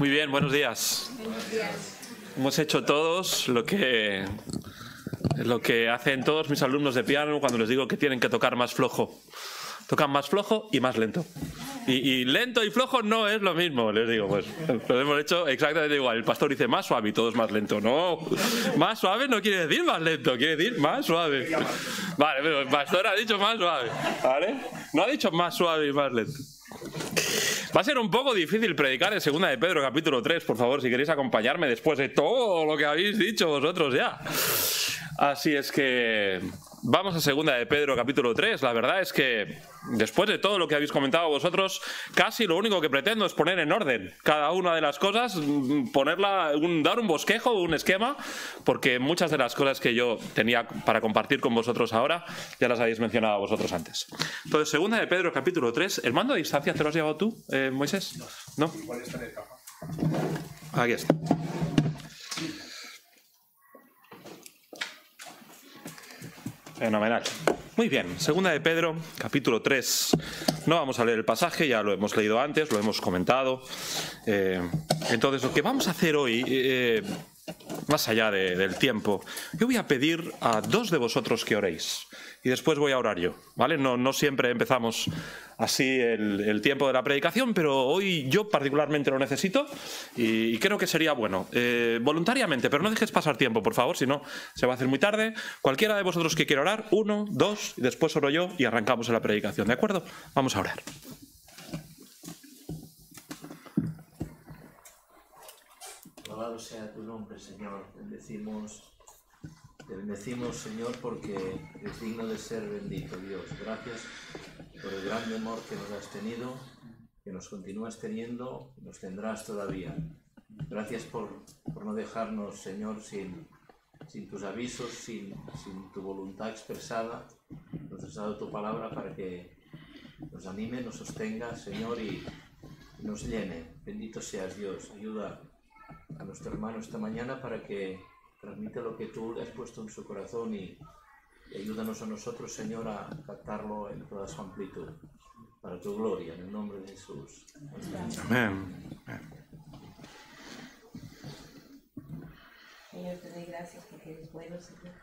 Muy bien, buenos días. Buenos días. Hemos hecho todos lo que hacen todos mis alumnos de piano cuando les digo que tienen que tocar más flojo. Tocan más flojo y más lento. Y lento y flojo no es lo mismo, les digo. Pues lo hemos hecho exactamente igual. El pastor dice más suave y todo es más lento. No, más suave no quiere decir más lento, quiere decir más suave. Vale, pero el pastor ha dicho más suave, ¿vale? No ha dicho más suave y más lento. Va a ser un poco difícil predicar en Segunda de Pedro capítulo 3, por favor, si queréis acompañarme después de todo lo que habéis dicho vosotros ya. Así es que vamos a Segunda de Pedro capítulo 3. La verdad es que después de todo lo que habéis comentado vosotros, casi lo único que pretendo es poner en orden cada una de las cosas, dar un bosquejo, un esquema, porque muchas de las cosas que yo tenía para compartir con vosotros ahora ya las habéis mencionado vosotros antes. Entonces, Segunda de Pedro capítulo 3. ¿El mando a distancia te lo has llevado tú, Moisés? ¿No? Igual está en el caja. Aquí está. Fenomenal. Muy bien, Segunda de Pedro, capítulo 3. No vamos a leer el pasaje, ya lo hemos leído antes, lo hemos comentado. Entonces, lo que vamos a hacer hoy, más allá del tiempo, yo voy a pedir a dos de vosotros que oréis. Y después voy a orar yo, ¿vale? No siempre empezamos así el tiempo de la predicación, pero hoy yo particularmente lo necesito y creo que sería bueno. Voluntariamente, pero no dejes pasar tiempo, por favor, si no se va a hacer muy tarde. Cualquiera de vosotros que quiera orar, 1, 2, y después oro yo y arrancamos en la predicación, ¿de acuerdo? Vamos a orar. Alabado sea tu nombre, Señor. Te bendecimos, Señor, porque es digno de ser bendito, Dios. Gracias por el gran amor que nos has tenido, que nos continúas teniendo, nos tendrás todavía. Gracias por no dejarnos, Señor, sin tus avisos, sin tu voluntad expresada. Nos has dado tu palabra para que nos anime, nos sostenga, Señor, y nos llene. Bendito seas, Dios. Ayuda a nuestro hermano esta mañana para que transmite lo que tú le has puesto en su corazón y ayúdanos a nosotros, Señor, a captarlo en toda su amplitud, para tu gloria, en el nombre de Jesús. Amén. Señor, te doy gracias porque eres bueno, Señor.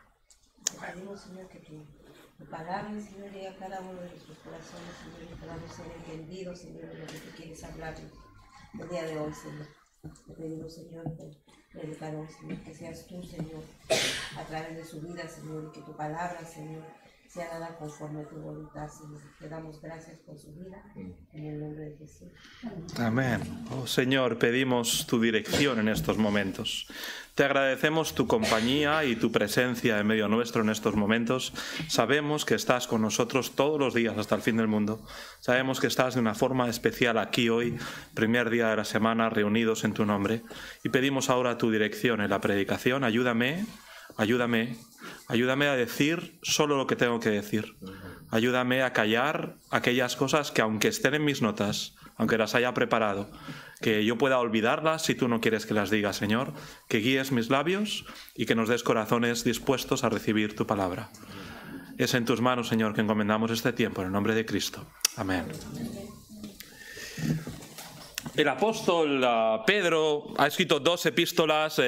Te pedimos, Señor, que tu palabra, Señor, llegue a cada uno de nuestros corazones, Señor, y podamos ser entendidos, Señor, de lo que tú quieres hablarnos el día de hoy, Señor. Te pedimos, Señor, por predicador, Señor, que seas tú, Señor, a través de su vida, Señor, y que tu palabra, Señor, sea dada conforme a tu voluntad, Señor. Te damos gracias por su vida, en el nombre de Jesús. Amén. Oh Señor, pedimos tu dirección en estos momentos. Te agradecemos tu compañía y tu presencia en medio nuestro en estos momentos. Sabemos que estás con nosotros todos los días hasta el fin del mundo. Sabemos que estás de una forma especial aquí hoy, primer día de la semana, reunidos en tu nombre. Y pedimos ahora tu dirección en la predicación. Ayúdame a decir solo lo que tengo que decir. Ayúdame a callar aquellas cosas que, aunque estén en mis notas, aunque las haya preparado, que yo pueda olvidarlas si tú no quieres que las diga, Señor, que guíes mis labios y que nos des corazones dispuestos a recibir tu palabra. Es en tus manos, Señor, que encomendamos este tiempo, en el nombre de Cristo. Amén. El apóstol Pedro ha escrito 2 epístolas,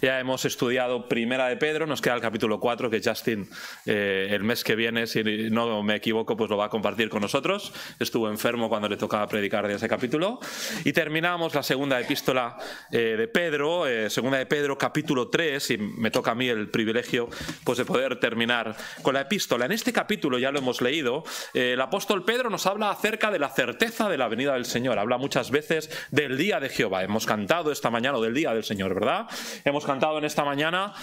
ya hemos estudiado Primera de Pedro, nos queda el capítulo 4, que Justin el mes que viene, si no me equivoco, pues lo va a compartir con nosotros. Estuvo enfermo cuando le tocaba predicar de ese capítulo. Y terminamos la segunda epístola de Pedro, Segunda de Pedro capítulo 3, y me toca a mí el privilegio pues de poder terminar con la epístola. En este capítulo, ya lo hemos leído, el apóstol Pedro nos habla acerca de la certeza de la venida del Señor. Habla muchas veces del día de Jehová. Hemos cantado esta mañana o del día del Señor, ¿verdad? Hemos cantado en esta mañana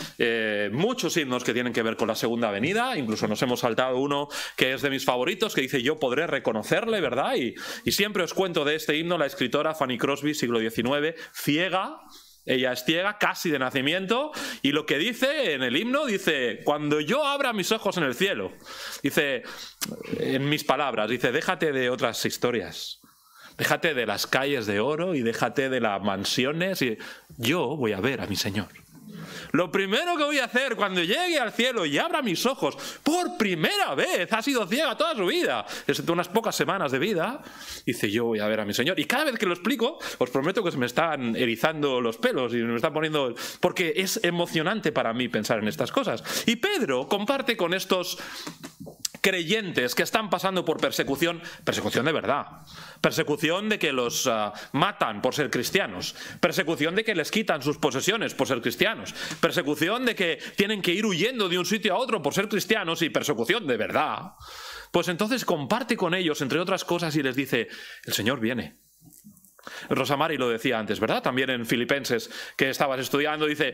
muchos himnos que tienen que ver con la segunda venida. Incluso nos hemos saltado uno que es de mis favoritos, que dice: yo podré reconocerle, ¿verdad? Y siempre os cuento de este himno, la escritora Fanny Crosby, siglo XIX, ciega. Ella es ciega, casi de nacimiento, y lo que dice en el himno, dice: cuando yo abra mis ojos en el cielo, dice, en mis palabras, dice, déjate de otras historias. Déjate de las calles de oro y déjate de las mansiones. Y yo voy a ver a mi Señor. Lo primero que voy a hacer cuando llegue al cielo y abra mis ojos, por primera vez, ha sido ciega toda su vida, excepto unas pocas semanas de vida, dice, yo voy a ver a mi Señor. Y cada vez que lo explico, os prometo que se me están erizando los pelos y me están poniendo... Porque es emocionante para mí pensar en estas cosas. Y Pedro comparte con estos creyentes que están pasando por persecución de verdad, persecución de que los matan por ser cristianos, persecución de que les quitan sus posesiones por ser cristianos, persecución de que tienen que ir huyendo de un sitio a otro por ser cristianos y persecución de verdad. Pues entonces comparte con ellos, entre otras cosas, y les dice, el Señor viene. Rosamari lo decía antes, ¿verdad? También en Filipenses, que estabas estudiando, dice,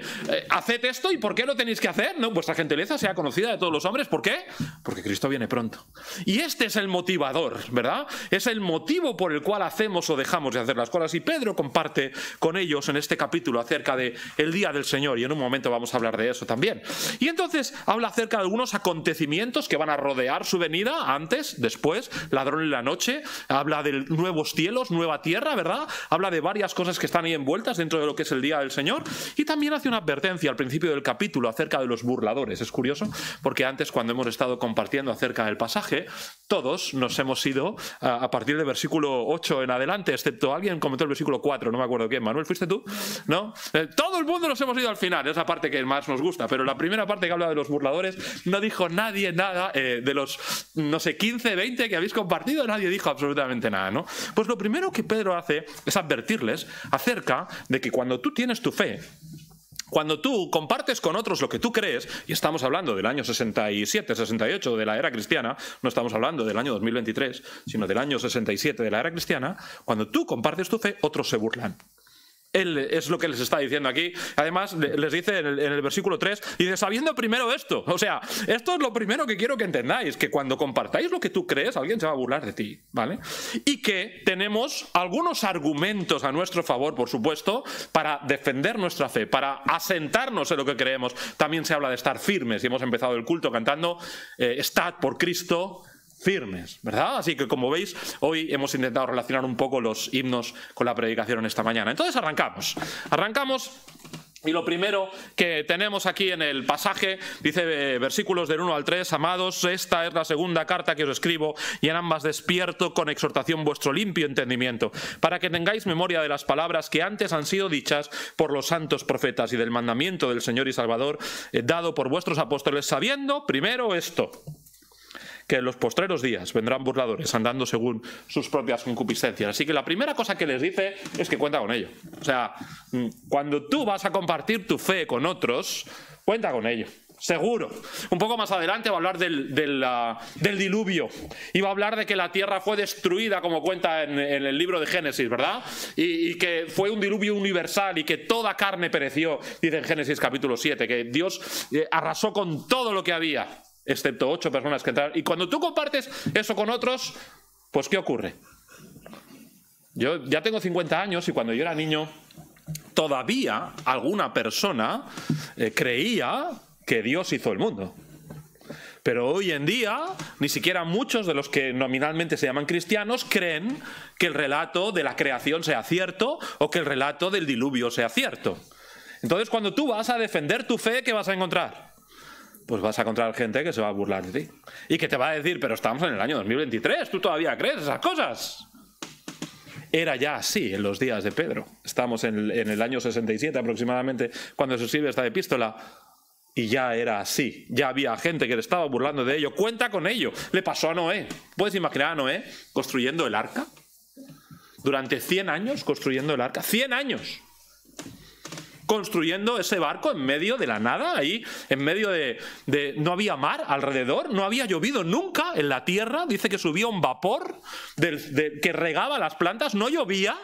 haced esto, ¿y por qué lo tenéis que hacer? No, vuestra gentileza sea conocida de todos los hombres. ¿Por qué? Porque Cristo viene pronto. Y este es el motivador, ¿verdad? Es el motivo por el cual hacemos o dejamos de hacer las cosas. Y Pedro comparte con ellos en este capítulo acerca de el día del Señor, y en un momento vamos a hablar de eso también. Y entonces habla acerca de algunos acontecimientos que van a rodear su venida, antes, después, ladrón en la noche, habla de nuevos cielos, nueva tierra, ¿verdad? Habla de varias cosas que están ahí envueltas dentro de lo que es el día del Señor, y también hace una advertencia al principio del capítulo acerca de los burladores. Es curioso porque antes, cuando hemos estado compartiendo acerca del pasaje, todos nos hemos ido a partir del versículo 8 en adelante, excepto alguien comentó el versículo 4, no me acuerdo quién. Manuel, ¿fuiste tú? ¿No? Todo el mundo nos hemos ido al final, es la parte que más nos gusta, pero la primera parte que habla de los burladores no dijo nadie nada. De los, no sé, 15, 20 que habéis compartido, nadie dijo absolutamente nada, ¿no? Pues lo primero que Pedro hace es advertirles acerca de que cuando tú tienes tu fe, cuando tú compartes con otros lo que tú crees, y estamos hablando del año 67, 68 de la era cristiana, no estamos hablando del año 2023, sino del año 67 de la era cristiana, cuando tú compartes tu fe, otros se burlan. Él es lo que les está diciendo aquí. Además, les dice en el versículo 3, dice, sabiendo primero esto. O sea, esto es lo primero que quiero que entendáis, que cuando compartáis lo que tú crees, alguien se va a burlar de ti, ¿vale? Y que tenemos algunos argumentos a nuestro favor, por supuesto, para defender nuestra fe, para asentarnos en lo que creemos. También se habla de estar firmes, y hemos empezado el culto cantando, estad por Cristo firmes, ¿verdad? Así que, como veis, hoy hemos intentado relacionar un poco los himnos con la predicación en esta mañana. Entonces arrancamos, y lo primero que tenemos aquí en el pasaje, dice versículos del 1 al 3, amados, esta es la segunda carta que os escribo, y en ambas despierto con exhortación vuestro limpio entendimiento, para que tengáis memoria de las palabras que antes han sido dichas por los santos profetas y del mandamiento del Señor y Salvador dado por vuestros apóstoles, sabiendo primero esto, que en los postreros días vendrán burladores andando según sus propias concupiscencias. Así que la primera cosa que les dice es que cuenta con ello. O sea, cuando tú vas a compartir tu fe con otros, cuenta con ello. Seguro. Un poco más adelante va a hablar del diluvio. Y va a hablar de que la tierra fue destruida, como cuenta en el libro de Génesis, ¿verdad? Y que fue un diluvio universal y que toda carne pereció, dice en Génesis capítulo 7, que Dios arrasó con todo lo que había, excepto 8 personas que entraron. Y cuando tú compartes eso con otros, pues ¿qué ocurre? Yo ya tengo 50 años y cuando yo era niño, todavía alguna persona creía que Dios hizo el mundo. Pero hoy en día, ni siquiera muchos de los que nominalmente se llaman cristianos creen que el relato de la creación sea cierto o que el relato del diluvio sea cierto. Entonces, cuando tú vas a defender tu fe, ¿qué vas a encontrar? Pues vas a encontrar gente que se va a burlar de ti. Y que te va a decir, pero estamos en el año 2023, ¿tú todavía crees esas cosas? Era ya así en los días de Pedro. Estamos en el año 67 aproximadamente, cuando se escribe esta epístola. Y ya era así. Ya había gente que le estaba burlando de ello. Cuenta con ello. Le pasó a Noé. ¿Puedes imaginar a Noé construyendo el arca? Durante 100 años construyendo el arca. 100 años. Construyendo ese barco en medio de la nada, ahí en medio de no había mar alrededor, no había llovido nunca en la tierra, dice que subía un vapor que regaba las plantas, no llovía.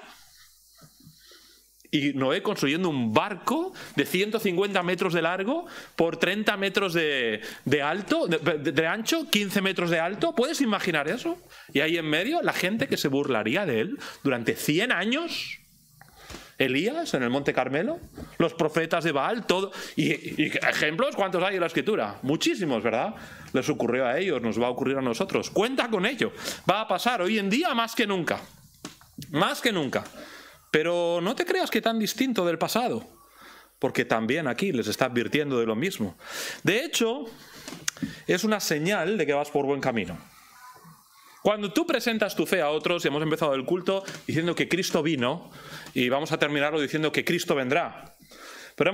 Y Noé construyendo un barco de 150 metros de largo por 30 metros de alto, de ancho, 15 metros de alto. ¿Puedes imaginar eso? Y ahí en medio la gente que se burlaría de él durante 100 años. Elías en el Monte Carmelo, los profetas de Baal, todo. Y ejemplos, ¿cuántos hay en la Escritura? Muchísimos, ¿verdad? Les ocurrió a ellos, nos va a ocurrir a nosotros. Cuenta con ello. Va a pasar hoy en día más que nunca. Más que nunca. Pero no te creas que tan distinto del pasado. porque también aquí les está advirtiendo de lo mismo. De hecho, es una señal de que vas por buen camino. Cuando tú presentas tu fe a otros, y hemos empezado el culto diciendo que Cristo vino, y vamos a terminarlo diciendo que Cristo vendrá. Pero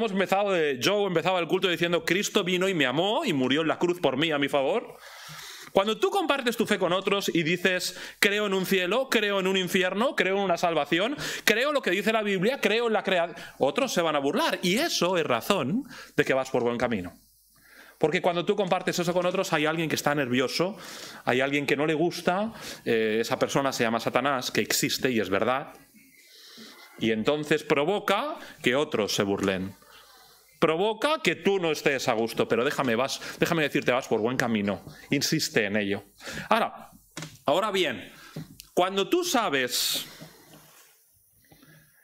Joe empezaba el culto diciendo Cristo vino y me amó y murió en la cruz por mí a mi favor. Cuando tú compartes tu fe con otros y dices creo en un cielo, creo en un infierno, creo en una salvación, creo lo que dice la Biblia, creo en la creación, otros se van a burlar. Y eso es razón de que vas por buen camino. Porque cuando tú compartes eso con otros hay alguien que está nervioso, hay alguien que no le gusta, esa persona se llama Satanás, que existe y es verdad. Y entonces provoca que otros se burlen. Provoca que tú no estés a gusto, pero déjame decirte, vas por buen camino. Insiste en ello. Ahora bien, cuando tú sabes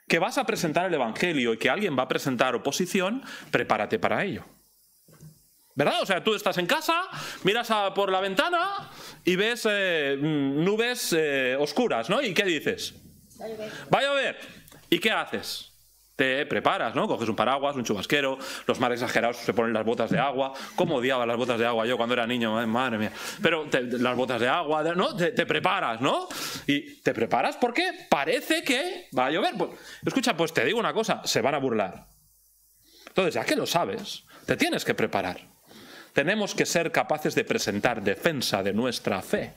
que vas a presentar el Evangelio y que alguien va a presentar oposición, prepárate para ello. ¿Verdad? O sea, tú estás en casa, miras por la ventana y ves nubes oscuras, ¿no? ¿Y qué dices? Va a llover. ¿Y qué haces? Te preparas, ¿no? Coges un paraguas, un chubasquero, los más exagerados se ponen las botas de agua. ¿Cómo odiaba las botas de agua yo cuando era niño? Madre mía. Pero las botas de agua, ¿no? Te preparas, ¿no? Y te preparas porque parece que va a llover. Pues, escucha, pues te digo una cosa, se van a burlar. Entonces, ya que lo sabes, te tienes que preparar. Tenemos que ser capaces de presentar defensa de nuestra fe.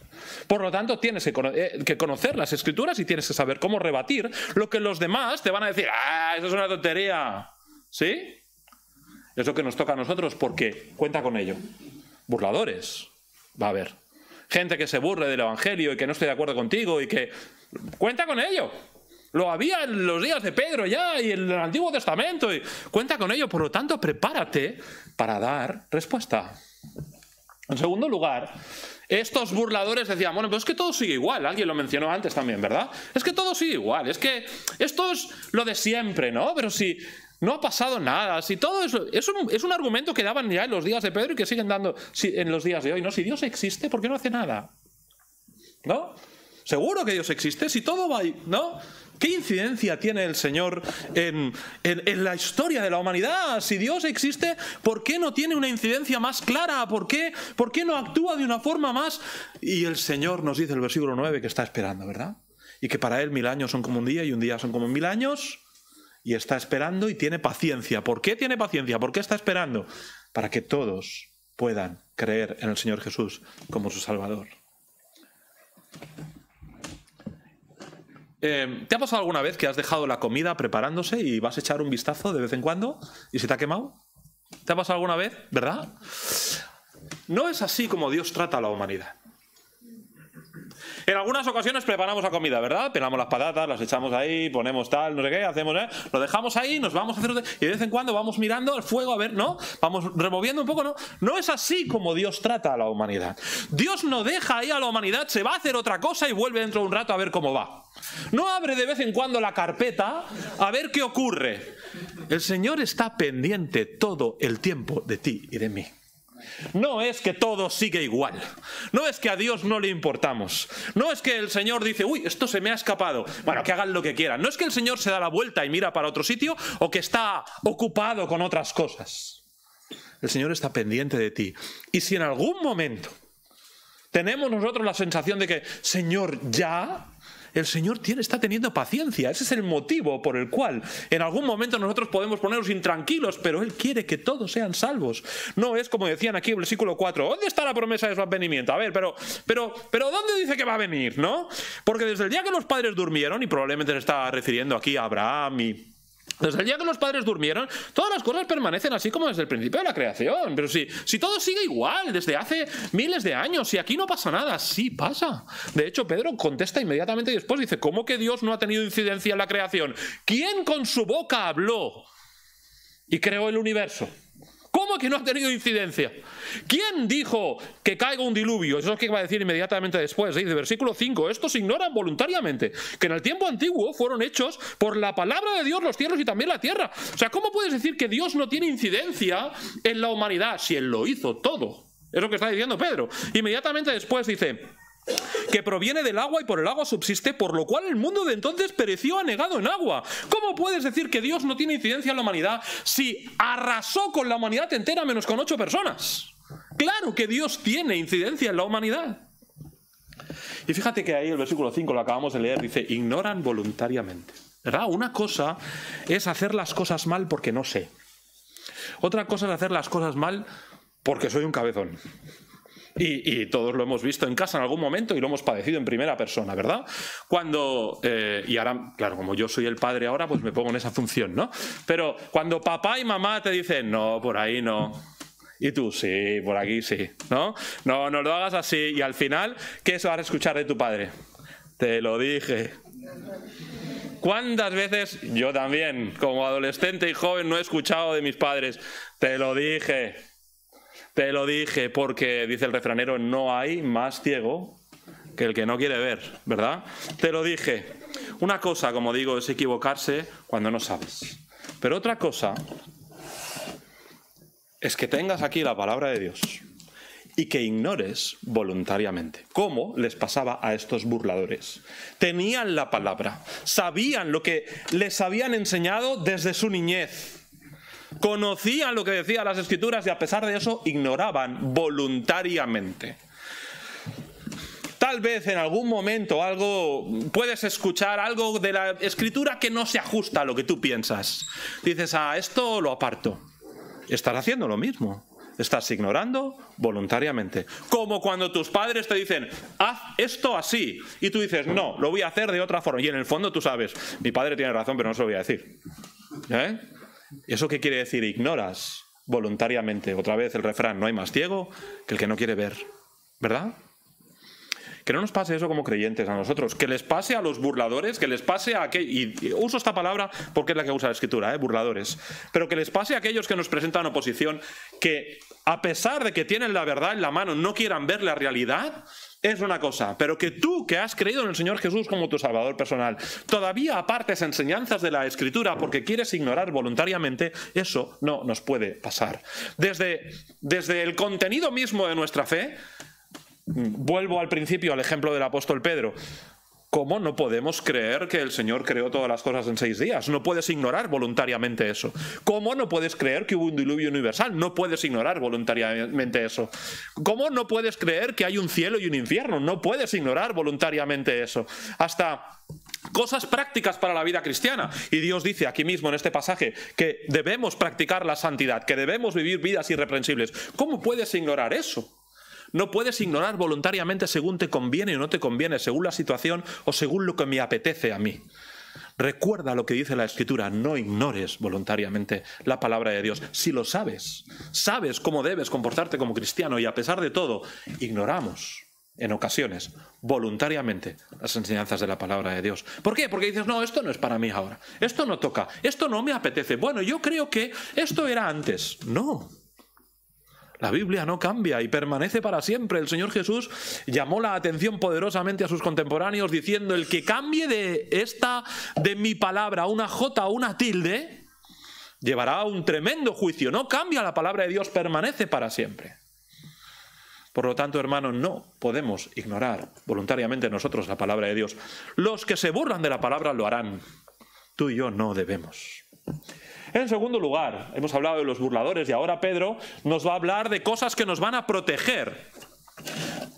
Por lo tanto, tienes que conocer las Escrituras y tienes que saber cómo rebatir lo que los demás te van a decir. ¡Ah, eso es una tontería! ¿Sí? Es lo que nos toca a nosotros porque cuenta con ello. Burladores. Va a haber. Gente que se burle del Evangelio y que no esté de acuerdo contigo y que... Cuenta con ello. Lo había en los días de Pedro ya y en el Antiguo Testamento. Y cuenta con ello. Por lo tanto, prepárate para dar respuesta. En segundo lugar, estos burladores decían, bueno, pero es que todo sigue igual. Alguien lo mencionó antes también, ¿verdad? Es que todo sigue igual. Es que esto es lo de siempre, ¿no? Pero si no ha pasado nada, si todo eso... Es un argumento que daban ya en los días de Pedro y que siguen dando en los días de hoy, ¿no? Si Dios existe, ¿por qué no hace nada? ¿No? Seguro que Dios existe, si todo va ahí, ¿no? ¿Qué incidencia tiene el Señor en la historia de la humanidad? Si Dios existe, ¿por qué no tiene una incidencia más clara? ¿Por qué no actúa de una forma más? Y el Señor nos dice el versículo 9 que está esperando, ¿verdad? Y que para Él 1000 años son como un día y un día son como 1000 años. Y está esperando y tiene paciencia. ¿Por qué tiene paciencia? ¿Por qué está esperando? Para que todos puedan creer en el Señor Jesús como su Salvador. ¿Te ha pasado alguna vez que has dejado la comida preparándose y vas a echar un vistazo de vez en cuando y se te ha quemado? ¿Te ha pasado alguna vez? ¿Verdad? No es así como Dios trata a la humanidad. En algunas ocasiones preparamos la comida, ¿verdad? Pelamos las patatas, las echamos ahí, ponemos tal, no sé qué, hacemos, lo dejamos ahí, nos vamos a hacer... Y de vez en cuando vamos mirando al fuego, a ver, ¿no? Vamos removiendo un poco, ¿no? No es así como Dios trata a la humanidad. Dios no deja ahí a la humanidad, se va a hacer otra cosa y vuelve dentro de un rato a ver cómo va. No abre de vez en cuando la carpeta a ver qué ocurre. El Señor está pendiente todo el tiempo de ti y de mí. No es que todo sigue igual. No es que a Dios no le importamos. No es que el Señor dice, uy, esto se me ha escapado. Bueno, que hagan lo que quieran. No es que el Señor se da la vuelta y mira para otro sitio o que está ocupado con otras cosas. El Señor está pendiente de ti. Y si en algún momento tenemos nosotros la sensación de que, Señor, ya... El Señor está teniendo paciencia. Ese es el motivo por el cual en algún momento nosotros podemos ponernos intranquilos, pero Él quiere que todos sean salvos. No es como decían aquí en el versículo 4. ¿Dónde está la promesa de su advenimiento? A ver, pero ¿dónde dice que va a venir? ¿No? Porque desde el día que los padres durmieron, y probablemente se está refiriendo aquí a Abraham y... Desde el día que los padres durmieron, todas las cosas permanecen así como desde el principio de la creación. Pero si todo sigue igual desde hace miles de años, si aquí no pasa nada, sí pasa. De hecho, Pedro contesta inmediatamente después, dice, ¿cómo que Dios no ha tenido incidencia en la creación? ¿Quién con su boca habló y creó el universo? ¿Cómo que no ha tenido incidencia? ¿Quién dijo que caiga un diluvio? Eso es lo que va a decir inmediatamente después. Dice, versículo 5, estos ignoran voluntariamente que en el tiempo antiguo fueron hechos por la palabra de Dios los cielos y también la tierra. O sea, ¿cómo puedes decir que Dios no tiene incidencia en la humanidad si Él lo hizo todo? Es lo que está diciendo Pedro. Inmediatamente después dice... que proviene del agua y por el agua subsiste, por lo cual el mundo de entonces pereció anegado en agua. ¿Cómo puedes decir que Dios no tiene incidencia en la humanidad si arrasó con la humanidad entera menos con 8 personas? Claro que Dios tiene incidencia en la humanidad. Y fíjate que ahí el versículo 5, lo acabamos de leer, dice, ignoran voluntariamente. ¿Verdad? Una cosa es hacer las cosas mal porque no sé. Otra cosa es hacer las cosas mal porque soy un cabezón. Y todos lo hemos visto en casa en algún momento y lo hemos padecido en primera persona, ¿verdad? Cuando, y ahora, claro, como yo soy el padre ahora, pues me pongo en esa función, ¿no? Pero cuando papá y mamá te dicen, no, por ahí no. Y tú, sí, por aquí sí, ¿no? No, no lo hagas así. Y al final, ¿qué vas a escuchar de tu padre? Te lo dije. ¿Cuántas veces yo también, como adolescente y joven, no he escuchado de mis padres? Te lo dije. Te lo dije, porque, dice el refranero, no hay más ciego que el que no quiere ver, ¿verdad? Te lo dije. Una cosa, como digo, es equivocarse cuando no sabes. Pero otra cosa es que tengas aquí la palabra de Dios y que ignores voluntariamente, como les pasaba a estos burladores. Tenían la palabra, sabían lo que les habían enseñado desde su niñez. Conocían lo que decían las Escrituras y a pesar de eso ignoraban voluntariamente. Tal vez en algún momento puedes escuchar algo de la Escritura que no se ajusta a lo que tú piensas. Dices, esto lo aparto. Estás haciendo lo mismo. Estás ignorando voluntariamente. Como cuando tus padres te dicen, haz esto así. Y tú dices, no, lo voy a hacer de otra forma. Y en el fondo tú sabes, mi padre tiene razón, pero no se lo voy a decir. ¿Eso qué quiere decir? Ignoras voluntariamente. Otra vez el refrán, no hay más ciego que el que no quiere ver. ¿Verdad? Que no nos pase eso como creyentes a nosotros, que les pase a los burladores, que les pase a aquellos, y uso esta palabra porque es la que usa la Escritura, burladores, pero que les pase a aquellos que nos presentan oposición, que a pesar de que tienen la verdad en la mano, no quieran ver la realidad, es una cosa, pero que tú, que has creído en el Señor Jesús como tu Salvador personal, todavía apartes enseñanzas de la Escritura porque quieres ignorar voluntariamente, eso no nos puede pasar. Desde el contenido mismo de nuestra fe, vuelvo al principio, al ejemplo del apóstol Pedro. ¿Cómo no podemos creer que el Señor creó todas las cosas en 6 días? No puedes ignorar voluntariamente eso. ¿Cómo no puedes creer que hubo un diluvio universal? No puedes ignorar voluntariamente eso. ¿Cómo no puedes creer que hay un cielo y un infierno? No puedes ignorar voluntariamente eso. Hasta cosas prácticas para la vida cristiana. Y Dios dice aquí mismo en este pasaje que debemos practicar la santidad, que debemos vivir vidas irreprensibles. ¿Cómo puedes ignorar eso? No puedes ignorar voluntariamente según te conviene o no te conviene, según la situación o según lo que me apetece a mí. Recuerda lo que dice la Escritura, no ignores voluntariamente la palabra de Dios. Si lo sabes, sabes cómo debes comportarte como cristiano y a pesar de todo, ignoramos en ocasiones voluntariamente las enseñanzas de la palabra de Dios. ¿Por qué? Porque dices, no, esto no es para mí ahora, esto no toca, esto no me apetece. Bueno, yo creo que esto era antes. No. La Biblia no cambia y permanece para siempre. El Señor Jesús llamó la atención poderosamente a sus contemporáneos diciendo, el que cambie de mi palabra una jota o una tilde, llevará a un tremendo juicio. No cambia la palabra de Dios, permanece para siempre. Por lo tanto, hermanos, no podemos ignorar voluntariamente nosotros la palabra de Dios. Los que se burlan de la palabra lo harán. Tú y yo no debemos. En segundo lugar, hemos hablado de los burladores y ahora Pedro nos va a hablar de cosas que nos van a proteger,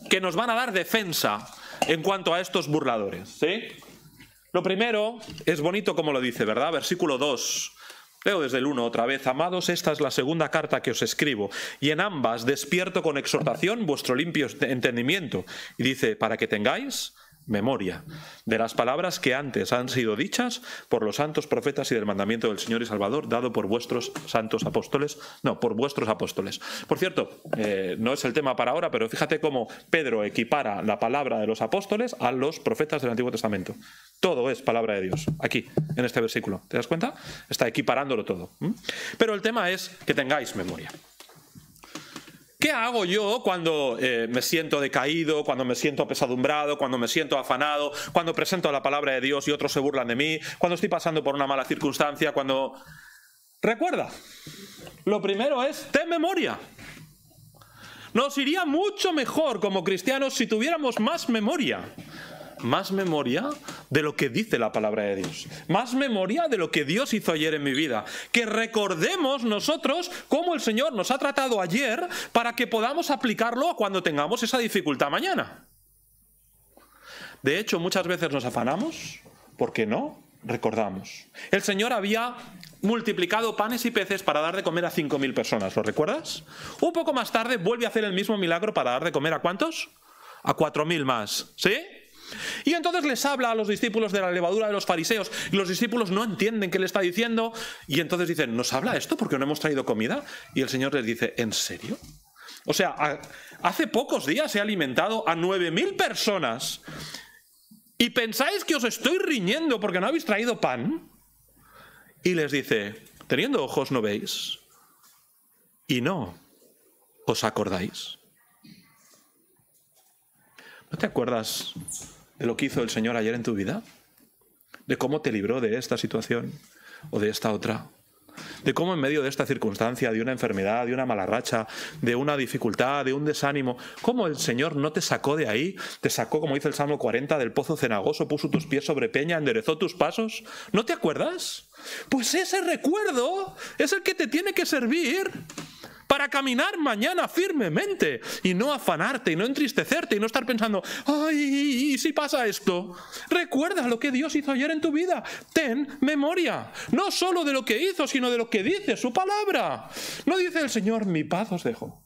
que nos van a dar defensa en cuanto a estos burladores, ¿sí? Lo primero es bonito como lo dice, ¿verdad? Versículo 2. Leo desde el 1 otra vez. Amados, esta es la segunda carta que os escribo, y en ambas despierto con exhortación vuestro limpio entendimiento. Y dice, para que tengáis memoria de las palabras que antes han sido dichas por los santos profetas y del mandamiento del Señor y Salvador dado por vuestros santos apóstoles, por vuestros apóstoles. Por cierto, no es el tema para ahora, pero fíjate cómo Pedro equipara la palabra de los apóstoles a los profetas del Antiguo Testamento. Todo es palabra de Dios, aquí, en este versículo. ¿Te das cuenta? Está equiparándolo todo. Pero el tema es que tengáis memoria. ¿Qué hago yo cuando me siento decaído, cuando me siento apesadumbrado, cuando me siento afanado, cuando presento la palabra de Dios y otros se burlan de mí, cuando estoy pasando por una mala circunstancia, cuando... Recuerda, lo primero es, ten memoria. Nos iría mucho mejor como cristianos si tuviéramos más memoria. Más memoria de lo que dice la palabra de Dios. Más memoria de lo que Dios hizo ayer en mi vida. Que recordemos nosotros cómo el Señor nos ha tratado ayer para que podamos aplicarlo a cuando tengamos esa dificultad mañana. De hecho, muchas veces nos afanamos porque no recordamos. El Señor había multiplicado panes y peces para dar de comer a 5.000 personas, ¿lo recuerdas? Un poco más tarde vuelve a hacer el mismo milagro para dar de comer ¿a cuántos? A 4.000 más, ¿sí? Y entonces les habla a los discípulos de la levadura de los fariseos y los discípulos no entienden qué le está diciendo y entonces dicen, ¿nos habla esto porque no hemos traído comida? Y el Señor les dice, ¿en serio? O sea, hace pocos días he alimentado a 9.000 personas y pensáis que os estoy riñendo porque no habéis traído pan. Y les dice, teniendo ojos no veis y no os acordáis. ¿No te acuerdas de lo que hizo el Señor ayer en tu vida? ¿De cómo te libró de esta situación o de esta otra? ¿De cómo en medio de esta circunstancia, de una enfermedad, de una mala racha, de una dificultad, de un desánimo, cómo el Señor no te sacó de ahí? Te sacó, como dice el Salmo 40, del pozo cenagoso, puso tus pies sobre peña, enderezó tus pasos. ¿No te acuerdas? Pues ese recuerdo es el que te tiene que servir para caminar mañana firmemente y no afanarte y no entristecerte y no estar pensando, ¡ay, ¿y si pasa esto? Recuerda lo que Dios hizo ayer en tu vida. Ten memoria, no solo de lo que hizo, sino de lo que dice su palabra. No dice el Señor, mi paz os dejo,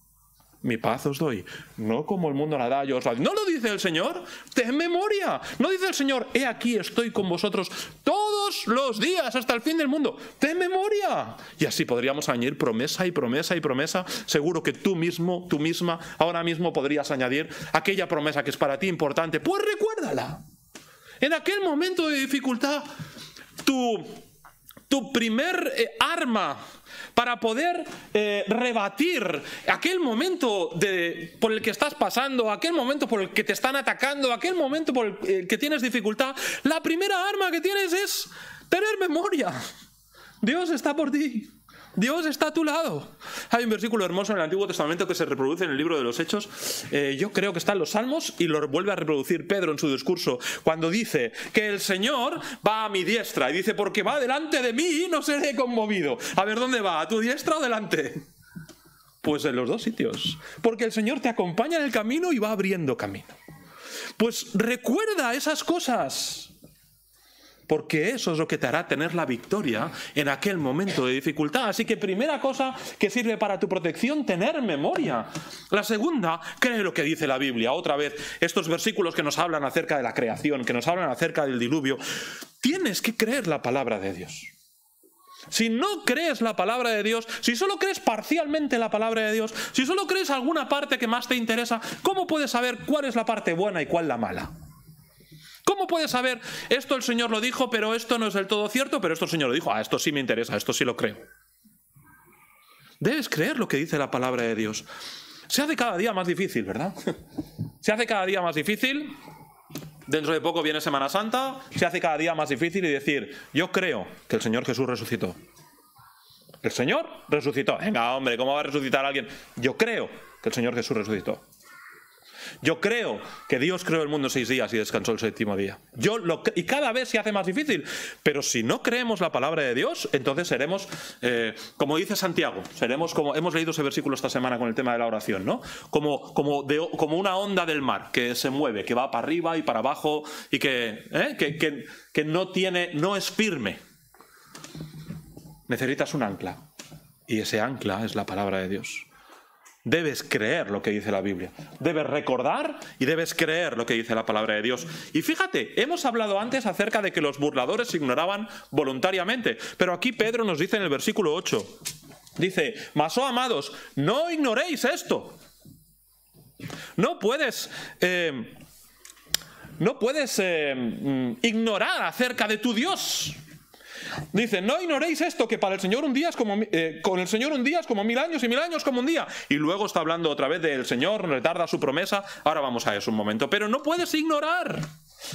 mi paz os doy, no como el mundo la da, yo os la doy. No lo dice el Señor, ten memoria. No dice el Señor, he aquí estoy con vosotros todos los días hasta el fin del mundo. Ten memoria. Y así podríamos añadir promesa y promesa y promesa. Seguro que tú mismo, tú misma, ahora mismo podrías añadir aquella promesa que es para ti importante. Pues recuérdala. En aquel momento de dificultad, tu primer arma para poder rebatir aquel momento por el que estás pasando, aquel momento por el que te están atacando, aquel momento por el que tienes dificultad, la primera arma que tienes es tener memoria. Dios está por ti. Dios está a tu lado. Hay un versículo hermoso en el Antiguo Testamento que se reproduce en el libro de los Hechos. Yo creo que está en los Salmos y lo vuelve a reproducir Pedro en su discurso cuando dice que el Señor va a mi diestra y dice, porque va delante de mí no seré conmovido. A ver, ¿dónde va? ¿A tu diestra o delante? Pues en los dos sitios. Porque el Señor te acompaña en el camino y va abriendo camino. Pues recuerda esas cosas, porque eso es lo que te hará tener la victoria en aquel momento de dificultad. Así que primera cosa que sirve para tu protección, tener memoria. La segunda, cree lo que dice la Biblia. Otra vez, estos versículos que nos hablan acerca de la creación, que nos hablan acerca del diluvio. Tienes que creer la palabra de Dios. Si no crees la palabra de Dios, si solo crees parcialmente la palabra de Dios, si solo crees alguna parte que más te interesa, ¿cómo puedes saber cuál es la parte buena y cuál la mala? ¿Cómo puedes saber, esto el Señor lo dijo, pero esto no es del todo cierto, pero esto el Señor lo dijo, esto sí me interesa, esto sí lo creo? Debes creer lo que dice la palabra de Dios. Se hace cada día más difícil, ¿verdad? Se hace cada día más difícil. Dentro de poco viene Semana Santa. Se hace cada día más difícil y decir, yo creo que el Señor Jesús resucitó. ¿El Señor resucitó? Venga, hombre, ¿cómo va a resucitar a alguien? Yo creo que el Señor Jesús resucitó. Yo creo que Dios creó el mundo en 6 días y descansó el 7º día. Y cada vez se hace más difícil. Pero si no creemos la palabra de Dios, entonces seremos, como dice Santiago, seremos como, hemos leído ese versículo esta semana con el tema de la oración, ¿no? Como una onda del mar que se mueve, que va para arriba y para abajo y que no es firme. Necesitas un ancla. Y ese ancla es la palabra de Dios. Debes creer lo que dice la Biblia. Debes recordar y debes creer lo que dice la palabra de Dios. Y fíjate, hemos hablado antes acerca de que los burladores ignoraban voluntariamente. Pero aquí Pedro nos dice en el versículo 8, dice, mas oh amados, no ignoréis esto. No puedes ignorar acerca de tu Dios. Dice, no ignoréis esto, que para el Señor un día es como con el Señor un día es como 1000 años y 1000 años como un día. Y luego está hablando otra vez del Señor, retarda su promesa. Ahora vamos a eso un momento. Pero no puedes ignorar.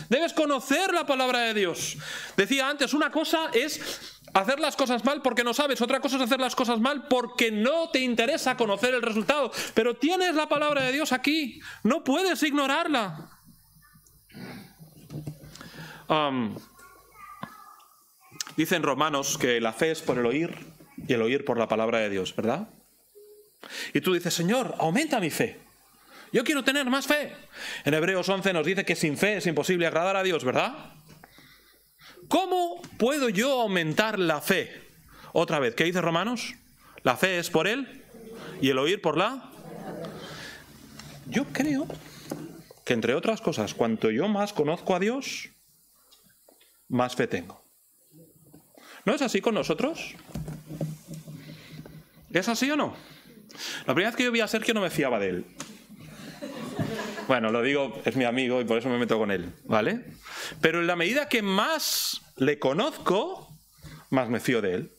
Debes conocer la palabra de Dios. Decía antes, una cosa es hacer las cosas mal porque no sabes. Otra cosa es hacer las cosas mal porque no te interesa conocer el resultado. Pero tienes la palabra de Dios aquí. No puedes ignorarla. Dice en Romanos que la fe es por el oír y el oír por la palabra de Dios, ¿verdad? Y tú dices, Señor, aumenta mi fe. Yo quiero tener más fe. En Hebreos 11 nos dice que sin fe es imposible agradar a Dios, ¿verdad? ¿Cómo puedo yo aumentar la fe? Otra vez, ¿qué dice Romanos? La fe es por él y el oír por la... Yo creo que, entre otras cosas, cuanto yo más conozco a Dios, más fe tengo. ¿No es así con nosotros? ¿Es así o no? La primera vez que yo vi a Sergio no me fiaba de él. Bueno, lo digo, es mi amigo y por eso me meto con él, ¿vale? Pero en la medida que más le conozco, más me fío de él.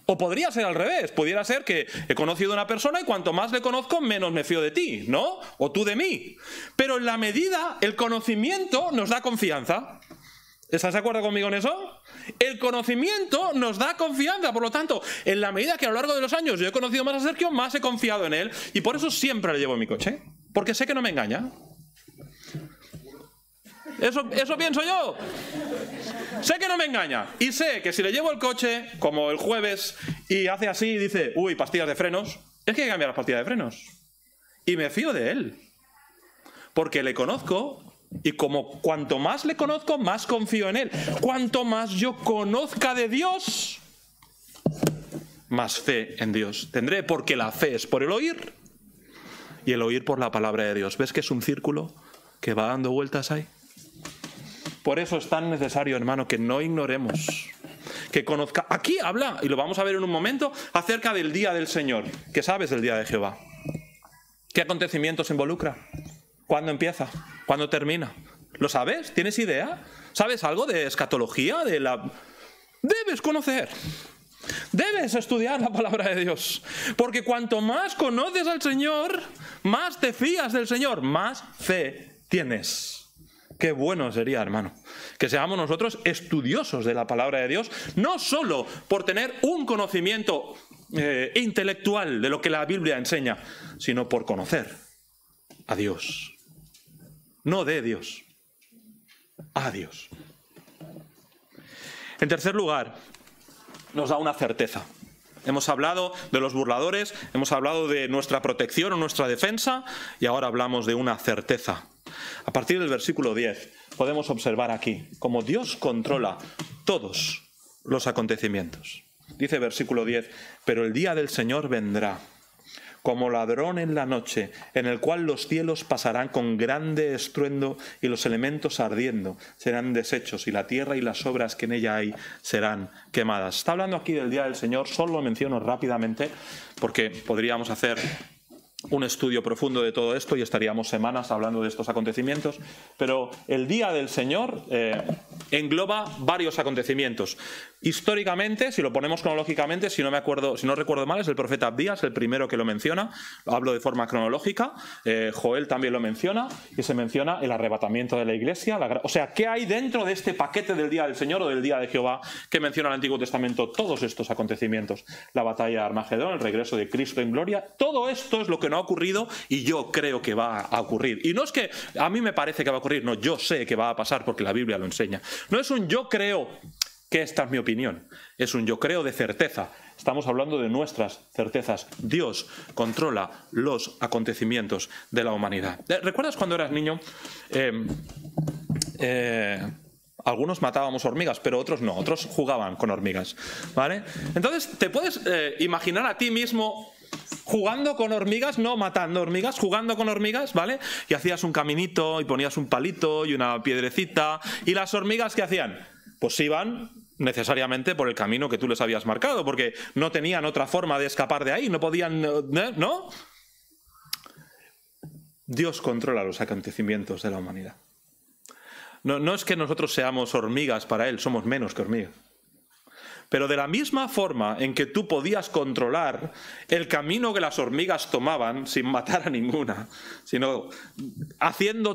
O podría ser al revés, pudiera ser que he conocido a una persona y cuanto más le conozco, menos me fío de ti, ¿no? O tú de mí. Pero en la medida, el conocimiento nos da confianza. ¿Estás de acuerdo conmigo en eso? El conocimiento nos da confianza, por lo tanto, en la medida que a lo largo de los años yo he conocido más a Sergio, más he confiado en él y por eso siempre le llevo en mi coche, porque sé que no me engaña. Eso pienso yo. Sé que no me engaña y sé que si le llevo el coche, como el jueves, y hace así y dice, uy, pastillas de frenos, es que hay que cambiar las pastillas de frenos. Y me fío de él, porque le conozco. Y como cuanto más le conozco, más confío en él. Cuanto más yo conozca de Dios, más fe en Dios tendré, porque la fe es por el oír y el oír por la palabra de Dios. ¿Ves que es un círculo que va dando vueltas ahí? Por eso es tan necesario, hermano, que no ignoremos, que conozca. Aquí habla, y lo vamos a ver en un momento, acerca del día del Señor. ¿Qué sabes del día de Jehová? ¿Qué acontecimientos involucra? ¿Cuándo empieza? ¿Cuándo termina? ¿Lo sabes? ¿Tienes idea? ¿Sabes algo de escatología? Debes conocer. Debes estudiar la palabra de Dios. Porque cuanto más conoces al Señor, más te fías del Señor, más fe tienes. Qué bueno sería, hermano, que seamos nosotros estudiosos de la palabra de Dios, no solo por tener un conocimiento intelectual de lo que la Biblia enseña, sino por conocer a Dios. No de Dios, a Dios. En tercer lugar, nos da una certeza. Hemos hablado de los burladores, hemos hablado de nuestra protección o nuestra defensa, y ahora hablamos de una certeza. A partir del versículo 10 podemos observar aquí cómo Dios controla todos los acontecimientos. Dice versículo 10, pero el día del Señor vendrá como ladrón en la noche, en el cual los cielos pasarán con grande estruendo y los elementos ardiendo serán deshechos y la tierra y las obras que en ella hay serán quemadas. Está hablando aquí del día del Señor, solo lo menciono rápidamente porque podríamos hacer un estudio profundo de todo esto y estaríamos semanas hablando de estos acontecimientos, pero el día del Señor engloba varios acontecimientos. Históricamente, si lo ponemos cronológicamente, si no recuerdo mal, es el profeta Abdías el primero que lo menciona. Lo hablo de forma cronológica. Joel también lo menciona y se menciona el arrebatamiento de la iglesia. O sea, ¿qué hay dentro de este paquete del día del Señor o del día de Jehová que menciona el Antiguo Testamento? Todos estos acontecimientos. La batalla de Armagedón, el regreso de Cristo en gloria. Todo esto es lo que no ha ocurrido y yo creo que va a ocurrir. Y no es que a mí me parece que va a ocurrir, no, yo sé que va a pasar porque la Biblia lo enseña. No es un yo creo que esta es mi opinión, es un yo creo de certeza. Estamos hablando de nuestras certezas. Dios controla los acontecimientos de la humanidad. ¿Recuerdas cuando eras niño? Algunos matábamos hormigas, pero otros no, otros jugaban con hormigas, ¿vale? Entonces, ¿te puedes imaginar a ti mismo jugando con hormigas, no matando hormigas, jugando con hormigas, ¿vale? Y hacías un caminito y ponías un palito y una piedrecita, y las hormigas, ¿qué hacían? Pues iban necesariamente por el camino que tú les habías marcado, porque no tenían otra forma de escapar de ahí, no podían, ¿no? Dios controla los acontecimientos de la humanidad. No es que nosotros seamos hormigas para Él, somos menos que hormigas. Pero de la misma forma en que tú podías controlar el camino que las hormigas tomaban sin matar a ninguna, sino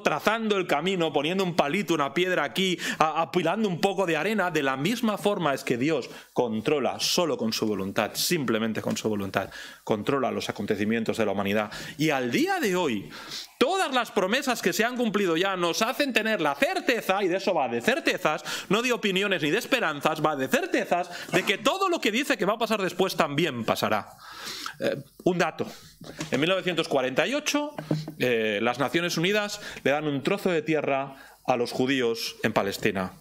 trazando el camino, poniendo un palito, una piedra aquí, apilando un poco de arena, de la misma forma es que Dios controla solo con su voluntad, simplemente con su voluntad, controla los acontecimientos de la humanidad. Y al día de hoy, todas las promesas que se han cumplido ya nos hacen tener la certeza, y de eso va, de certezas, no de opiniones ni de esperanzas, va de certezas, de que todo lo que dice que va a pasar después también pasará. Un dato. En 1948, las Naciones Unidas le dan un trozo de tierra a los judíos en Palestina.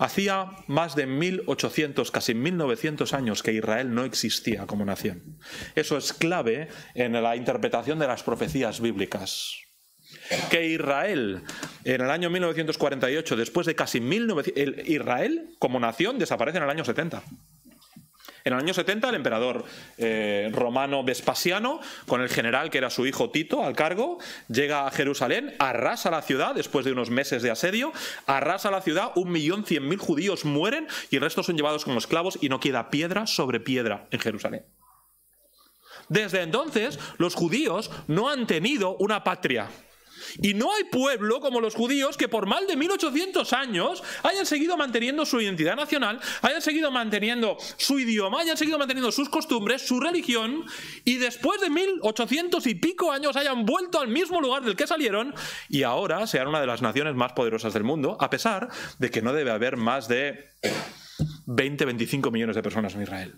Hacía más de 1800, casi 1900 años que Israel no existía como nación. Eso es clave en la interpretación de las profecías bíblicas. Que Israel, en el año 1948, después de casi 1900... Israel como nación desaparece en el año 70. En el año 70 el emperador romano Vespasiano, con el general que era su hijo Tito al cargo, llega a Jerusalén, arrasa la ciudad después de unos meses de asedio, arrasa la ciudad, 1.100.000 judíos mueren y el resto son llevados como esclavos y no queda piedra sobre piedra en Jerusalén. Desde entonces los judíos no han tenido una patria. Y no hay pueblo como los judíos que por más de 1800 años hayan seguido manteniendo su identidad nacional, hayan seguido manteniendo su idioma, hayan seguido manteniendo sus costumbres, su religión, y después de 1800 y pico años hayan vuelto al mismo lugar del que salieron y ahora sean una de las naciones más poderosas del mundo, a pesar de que no debe haber más de 20-25 millones de personas en Israel.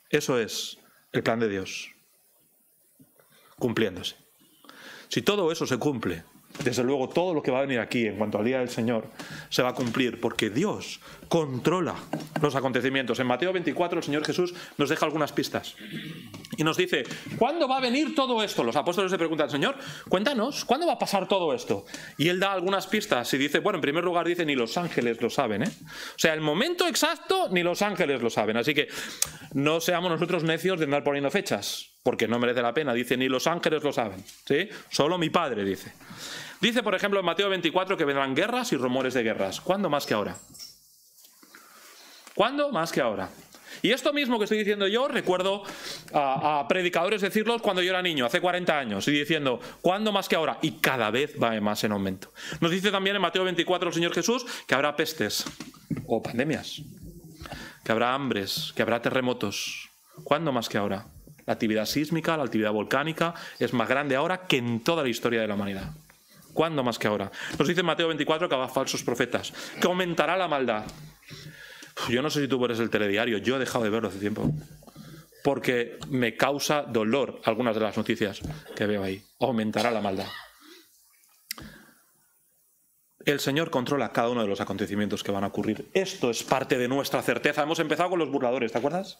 Eso es el plan de Dios, cumpliéndose. Si todo eso se cumple, desde luego todo lo que va a venir aquí en cuanto al día del Señor se va a cumplir, porque Dios controla los acontecimientos. En Mateo 24 el Señor Jesús nos deja algunas pistas y nos dice, ¿cuándo va a venir todo esto? Los apóstoles le preguntan, Señor, cuéntanos, ¿cuándo va a pasar todo esto? Y Él da algunas pistas y dice, bueno, en primer lugar dice, ni los ángeles lo saben, ¿eh? O sea, el momento exacto ni los ángeles lo saben, así que no seamos nosotros necios de andar poniendo fechas, porque no merece la pena. Dice, ni los ángeles lo saben, ¿sí? Solo mi Padre, dice. Dice, por ejemplo, en Mateo 24 que vendrán guerras y rumores de guerras. ¿Cuándo más que ahora? ¿Cuándo más que ahora? Y esto mismo que estoy diciendo yo, recuerdo a predicadores decirlo cuando yo era niño, hace 40 años, y diciendo, ¿cuándo más que ahora? Y cada vez va más en aumento. Nos dice también en Mateo 24 el Señor Jesús que habrá pestes o pandemias, que habrá hambres, que habrá terremotos. ¿Cuándo más que ahora? La actividad sísmica, la actividad volcánica es más grande ahora que en toda la historia de la humanidad. ¿Cuándo más que ahora? Nos dice en Mateo 24 que habrá falsos profetas, que aumentará la maldad. Yo no sé si tú eres el telediario, yo he dejado de verlo hace tiempo, porque me causa dolor algunas de las noticias que veo ahí. Aumentará la maldad. El Señor controla cada uno de los acontecimientos que van a ocurrir. Esto es parte de nuestra certeza. Hemos empezado con los burladores, ¿te acuerdas?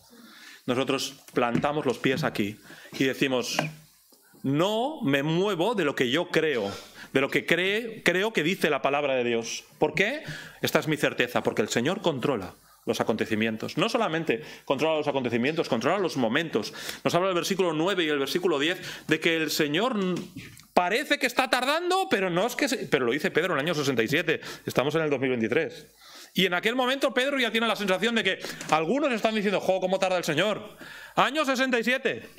Nosotros plantamos los pies aquí y decimos, no me muevo de lo que yo creo, de lo que creo que dice la palabra de Dios. ¿Por qué? Esta es mi certeza, porque el Señor controla los acontecimientos. No solamente controla los acontecimientos, controla los momentos. Nos habla el versículo 9 y el versículo 10 de que el Señor parece que está tardando, pero no es que... Pero lo dice Pedro en el año 67, estamos en el 2023. Y en aquel momento Pedro ya tiene la sensación de que algunos están diciendo, ¡jo, cómo tarda el Señor! Año 67,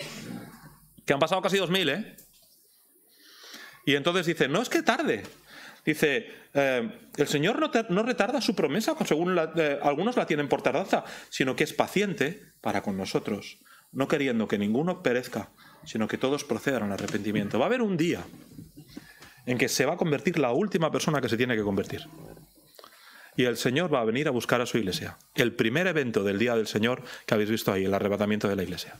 que han pasado casi 2000, ¿eh? Y entonces dice, no es que tarde. Dice, el Señor no retarda su promesa, según algunos la tienen por tardanza, sino que es paciente para con nosotros, no queriendo que ninguno perezca, sino que todos procedan al arrepentimiento. Va a haber un día en que se va a convertir la última persona que se tiene que convertir. Y el Señor va a venir a buscar a su iglesia. El primer evento del día del Señor que habéis visto ahí, el arrebatamiento de la iglesia.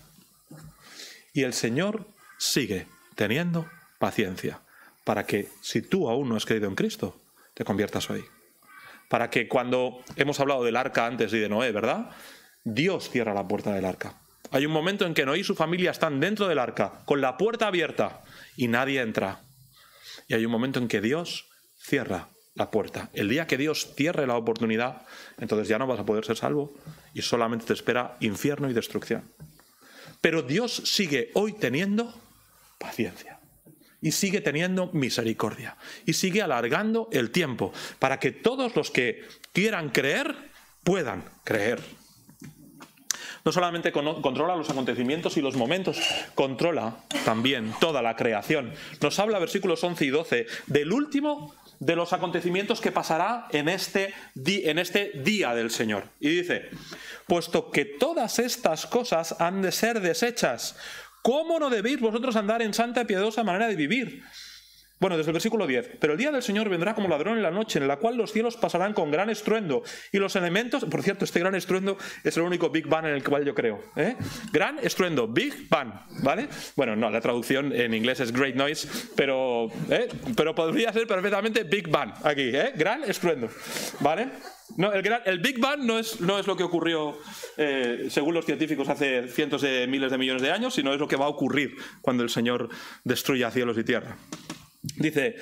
Y el Señor sigue teniendo paciencia para que, si tú aún no has creído en Cristo, te conviertas hoy. Para que cuando hemos hablado del arca antes y de Noé, ¿verdad? Dios cierra la puerta del arca. Hay un momento en que Noé y su familia están dentro del arca, con la puerta abierta, y nadie entra. Y hay un momento en que Dios cierra la puerta. El día que Dios cierre la oportunidad, entonces ya no vas a poder ser salvo y solamente te espera infierno y destrucción. Pero Dios sigue hoy teniendo paciencia. y sigue teniendo misericordia y sigue alargando el tiempo para que todos los que quieran creer puedan creer. No solamente controla los acontecimientos y los momentos, controla también toda la creación. Nos habla versículos 11 y 12 del último de los acontecimientos que pasará en este día del Señor. Y dice, puesto que todas estas cosas han de ser deshechas, ¿cómo no debéis vosotros andar en santa y piadosa manera de vivir? Bueno, desde el versículo 10. Pero el día del Señor vendrá como ladrón en la noche, en la cual los cielos pasarán con gran estruendo, y los elementos... Por cierto, este gran estruendo es el único Big Bang en el cual yo creo. Gran estruendo, Big Bang, ¿vale? Bueno, no, la traducción en inglés es Great Noise, pero podría ser perfectamente Big Bang aquí, gran estruendo, ¿vale? No, el Big Bang no es lo que ocurrió, según los científicos, hace cientos de miles de millones de años, sino es lo que va a ocurrir cuando el Señor destruya cielos y tierra. Dice,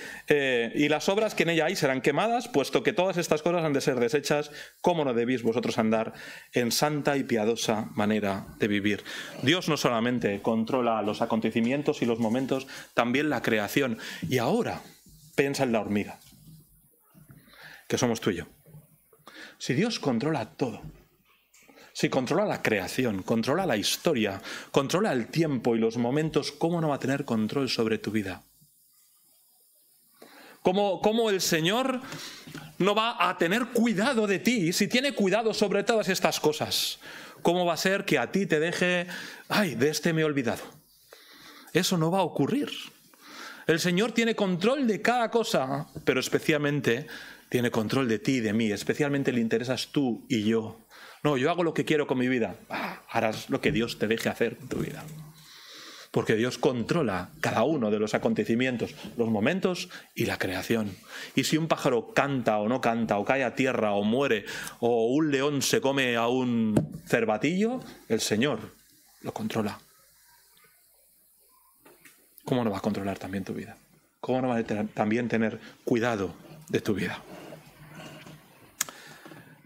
y las obras que en ella hay serán quemadas, puesto que todas estas cosas han de ser deshechas, ¿cómo no debéis vosotros andar en santa y piadosa manera de vivir? Dios no solamente controla los acontecimientos y los momentos, también la creación. Y ahora, piensa en la hormiga, que somos tú y yo. Si Dios controla todo, si controla la creación, controla la historia, controla el tiempo y los momentos, ¿cómo no va a tener control sobre tu vida? ¿Cómo el Señor no va a tener cuidado de ti si tiene cuidado sobre todas estas cosas? ¿Cómo va a ser que a ti te deje, ay, de este me he olvidado? Eso no va a ocurrir. El Señor tiene control de cada cosa, pero especialmente tiene control de ti y de mí. Especialmente le interesas tú y yo. No, yo hago lo que quiero con mi vida. Harás lo que Dios te deje hacer con tu vida. Porque Dios controla cada uno de los acontecimientos, los momentos y la creación. Y si un pájaro canta o no canta, o cae a tierra o muere, o un león se come a un cervatillo, el Señor lo controla. ¿Cómo no va a controlar también tu vida? ¿Cómo no va a también tener cuidado de tu vida?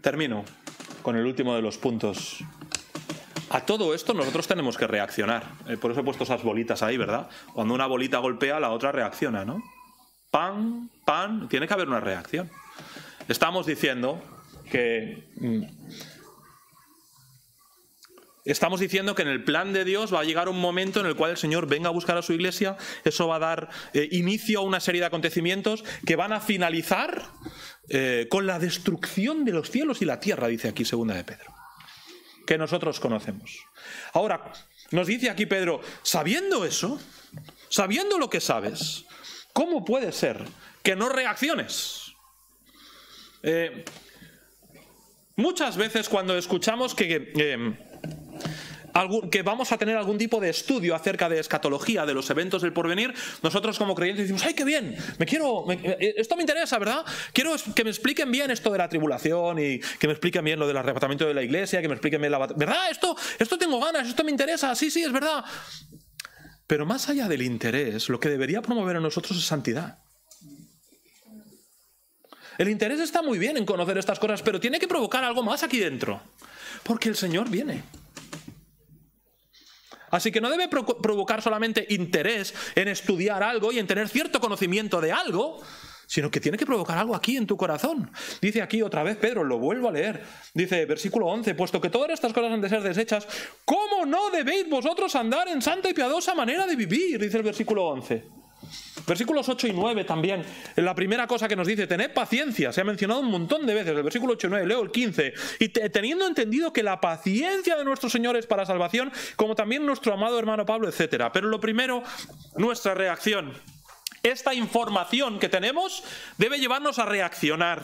Termino con el último de los puntos. A todo esto nosotros tenemos que reaccionar. Por eso he puesto esas bolitas ahí, ¿verdad? Cuando una bolita golpea, la otra reacciona, ¿no? Pan, pan, tiene que haber una reacción. Estamos diciendo que en el plan de Dios va a llegar un momento en el cual el Señor venga a buscar a su iglesia. Eso va a dar inicio a una serie de acontecimientos que van a finalizar con la destrucción de los cielos y la tierra, dice aquí 2 de Pedro, que nosotros conocemos. Ahora, nos dice aquí Pedro, sabiendo eso, sabiendo lo que sabes, ¿cómo puede ser que no reacciones? Muchas veces cuando escuchamos que vamos a tener algún tipo de estudio acerca de escatología, de los eventos del porvenir, nosotros como creyentes decimos, ¡ay, qué bien! Esto me interesa, ¿verdad? Quiero que me expliquen bien esto de la tribulación y que me expliquen bien lo del arrebatamiento de la iglesia, que me expliquen bien la batalla. ¿Verdad? Esto tengo ganas, esto me interesa, sí, es verdad. Pero más allá del interés, lo que debería promover en nosotros es santidad. El interés está muy bien en conocer estas cosas, pero tiene que provocar algo más aquí dentro, porque el Señor viene. Así que no debe provocar solamente interés en estudiar algo y en tener cierto conocimiento de algo, sino que tiene que provocar algo aquí en tu corazón. Dice aquí otra vez Pedro, lo vuelvo a leer, dice versículo 11, puesto que todas estas cosas han de ser deshechas, ¿cómo no debéis vosotros andar en santa y piadosa manera de vivir? Dice el versículo 11. Versículos 8 y 9 también. La primera cosa que nos dice, tened paciencia, se ha mencionado un montón de veces, el versículo 8 y 9, leo el 15, y teniendo entendido que la paciencia de nuestro Señor es para salvación, como también nuestro amado hermano Pablo, etc. Pero lo primero, nuestra reacción. Esta información que tenemos debe llevarnos a reaccionar.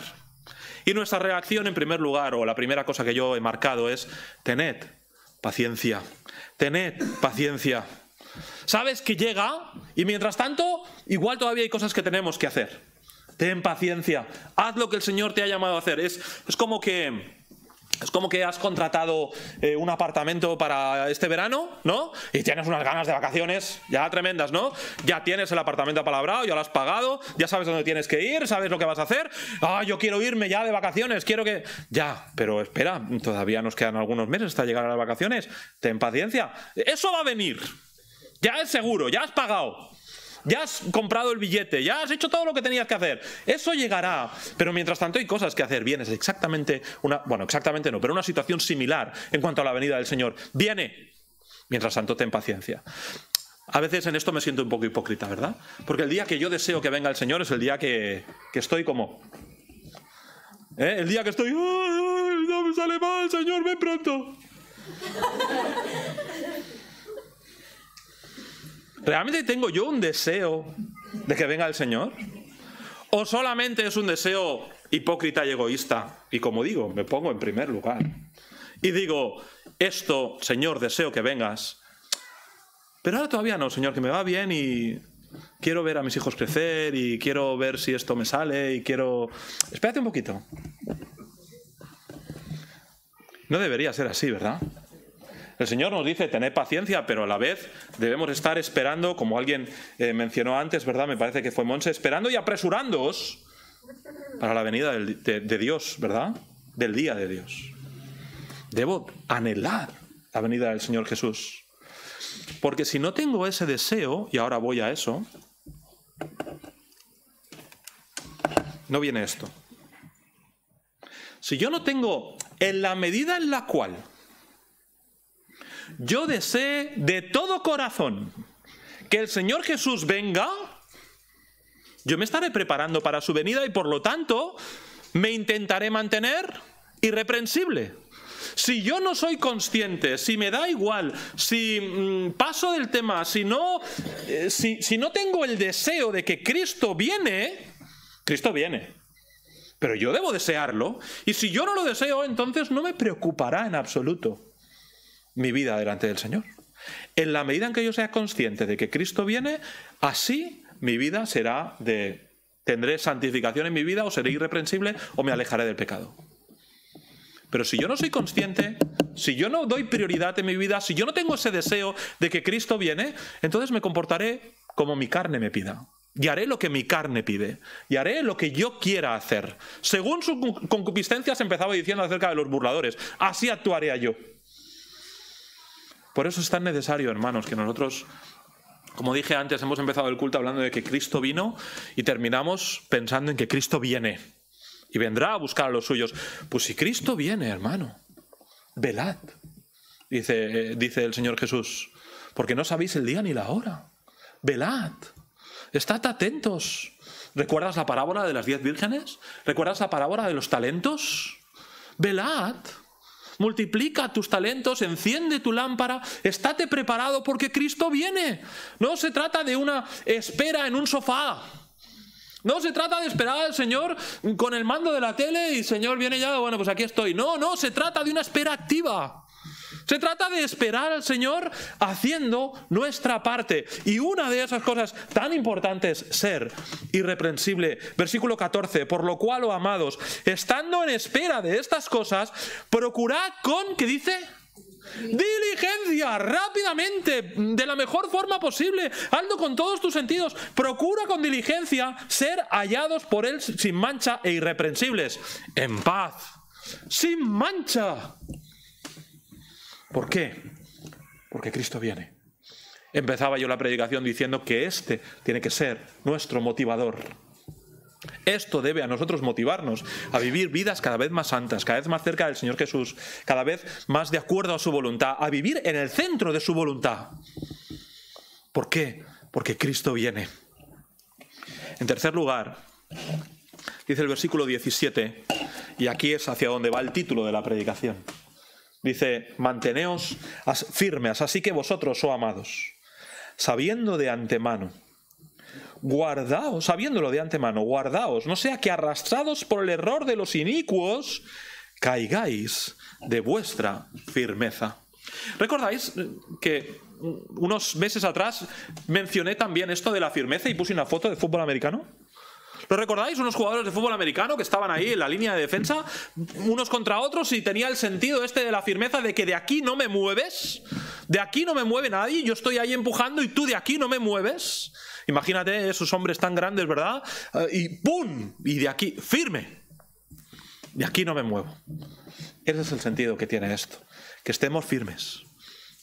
Y nuestra reacción, en primer lugar, o la primera cosa que yo he marcado es, tened paciencia, tened paciencia. Sabes que llega y mientras tanto igual todavía hay cosas que tenemos que hacer. Ten paciencia, haz lo que el Señor te ha llamado a hacer. Es como que has contratado un apartamento para este verano, ¿no? Y tienes unas ganas de vacaciones ya tremendas, ¿no? Ya tienes el apartamento apalabrado, ya lo has pagado, ya sabes dónde tienes que ir, sabes lo que vas a hacer. Yo quiero irme ya de vacaciones, quiero que... Ya, pero espera, todavía nos quedan algunos meses hasta llegar a las vacaciones. Ten paciencia, eso va a venir. Ya es seguro, ya has pagado. ya has comprado el billete, ya has hecho todo lo que tenías que hacer. Eso llegará, pero mientras tanto hay cosas que hacer. Viene exactamente exactamente no, pero una situación similar en cuanto a la venida del Señor. Viene. Mientras tanto, ten paciencia. A veces en esto me siento un poco hipócrita, ¿verdad? Porque el día que yo deseo que venga el Señor es el día que estoy como... El día que estoy... ¡Ay, no me sale mal, Señor, ven pronto! ¿Realmente tengo yo un deseo de que venga el Señor? ¿O solamente es un deseo hipócrita y egoísta? Y como digo, me pongo en primer lugar. Y digo, esto, Señor, deseo que vengas... Pero ahora todavía no, Señor, que me va bien y quiero ver a mis hijos crecer y quiero ver si esto me sale y quiero... Espérate un poquito. No debería ser así, ¿verdad? El Señor nos dice, tened paciencia, pero a la vez debemos estar esperando, como alguien mencionó antes, ¿verdad? Me parece que fue Monse, esperando y apresurándoos para la venida de Dios, ¿verdad? Del día de Dios. Debo anhelar la venida del Señor Jesús. Porque si no tengo ese deseo, y ahora voy a eso, no viene esto. Si yo no tengo, en la medida en la cual yo desee de todo corazón que el Señor Jesús venga, yo me estaré preparando para su venida y por lo tanto me intentaré mantener irreprensible. Si yo no soy consciente, si me da igual, si paso del tema, si no tengo el deseo de que Cristo viene, pero yo debo desearlo, y si yo no lo deseo, entonces no me preocupará en absoluto mi vida delante del Señor. En la medida en que yo sea consciente de que Cristo viene, así mi vida será tendré santificación en mi vida, o seré irreprensible, o me alejaré del pecado. Pero si yo no soy consciente, si yo no doy prioridad en mi vida, si yo no tengo ese deseo de que Cristo viene, entonces me comportaré como mi carne me pida. Y haré lo que mi carne pide. Y haré lo que yo quiera hacer. Según su concupiscencia se empezaba diciendo acerca de los burladores. Así actuaré yo. Por eso es tan necesario, hermanos, que nosotros, como dije antes, hemos empezado el culto hablando de que Cristo vino y terminamos pensando en que Cristo viene. Y vendrá a buscar a los suyos. Pues si Cristo viene, hermano, velad, dice el Señor Jesús, porque no sabéis el día ni la hora. Velad, estad atentos. ¿Recuerdas la parábola de las 10 vírgenes? ¿Recuerdas la parábola de los talentos? Velad, multiplica tus talentos, enciende tu lámpara, estate preparado porque Cristo viene. No se trata de una espera en un sofá. No se trata de esperar al Señor con el mando de la tele y Señor viene ya, bueno, pues aquí estoy. No, se trata de una espera activa. Se trata de esperar al Señor haciendo nuestra parte. Y una de esas cosas tan importantes, ser irreprensible. Versículo 14, por lo cual, oh amados, estando en espera de estas cosas, procurad con, ¿qué dice? Diligencia, rápidamente, de la mejor forma posible, hazlo con todos tus sentidos, procura con diligencia ser hallados por Él sin mancha e irreprensibles, en paz, sin mancha. ¿Por qué? Porque Cristo viene. Empezaba yo la predicación diciendo que este tiene que ser nuestro motivador. Esto debe a nosotros motivarnos a vivir vidas cada vez más santas, cada vez más cerca del Señor Jesús, cada vez más de acuerdo a su voluntad, a vivir en el centro de su voluntad. ¿Por qué? Porque Cristo viene. En tercer lugar, dice el versículo 17, y aquí es hacia donde va el título de la predicación. Dice, manteneos firmes, así que vosotros, oh amados, sabiéndolo de antemano, guardaos, no sea que arrastrados por el error de los inicuos, caigáis de vuestra firmeza. ¿Recordáis que unos meses atrás mencioné también esto de la firmeza y puse una foto de fútbol americano? ¿Lo recordáis? Unos jugadores de fútbol americano que estaban ahí en la línea de defensa, unos contra otros, y tenía el sentido este de la firmeza de que de aquí no me mueves, de aquí no me mueve nadie, yo estoy ahí empujando y tú de aquí no me mueves. Imagínate esos hombres tan grandes, ¿verdad? Y ¡pum! Y de aquí, firme. De aquí no me muevo. Ese es el sentido que tiene esto. Que estemos firmes.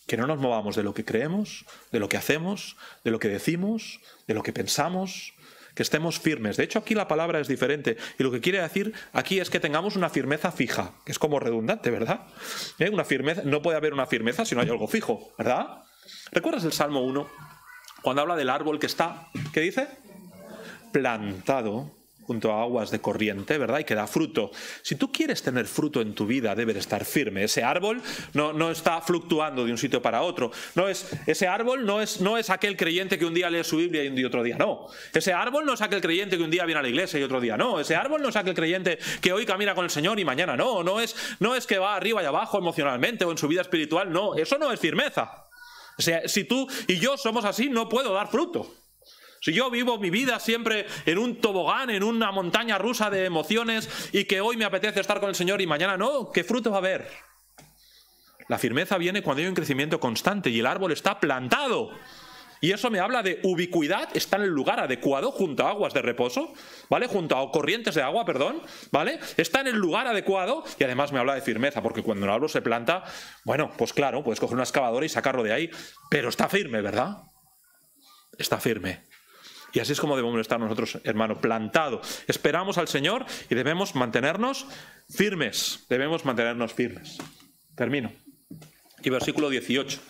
Que no nos movamos de lo que creemos, de lo que hacemos, de lo que decimos, de lo que pensamos, que estemos firmes. De hecho, aquí la palabra es diferente y lo que quiere decir aquí es que tengamos una firmeza fija, que es como redundante, ¿verdad? Una firmeza, no puede haber una firmeza si no hay algo fijo, ¿verdad? ¿Recuerdas el Salmo 1? Cuando habla del árbol que está, ¿qué dice? Plantado junto a aguas de corriente, ¿verdad? Y que da fruto. Si tú quieres tener fruto en tu vida, debes estar firme. Ese árbol no está fluctuando de un sitio para otro. Ese árbol no es aquel creyente que un día lee su Biblia y otro día no. Ese árbol no es aquel creyente que un día viene a la iglesia y otro día no. Ese árbol no es aquel creyente que hoy camina con el Señor y mañana no. No es que va arriba y abajo emocionalmente o en su vida espiritual. No, eso no es firmeza. O sea, si tú y yo somos así, no puedo dar fruto. Si yo vivo mi vida siempre en un tobogán, en una montaña rusa de emociones y que hoy me apetece estar con el Señor y mañana no, ¿qué fruto va a haber? La firmeza viene cuando hay un crecimiento constante y el árbol está plantado. Y eso me habla de ubicuidad, está en el lugar adecuado, junto a aguas de reposo, ¿vale? Junto a corrientes de agua, perdón, ¿vale? Está en el lugar adecuado y además me habla de firmeza, porque cuando el árbol se planta, bueno, pues claro, puedes coger una excavadora y sacarlo de ahí, pero está firme, ¿verdad? Está firme. Y así es como debemos estar nosotros, hermano, plantado. Esperamos al Señor y debemos mantenernos firmes. Debemos mantenernos firmes. Termino. Y versículo 18.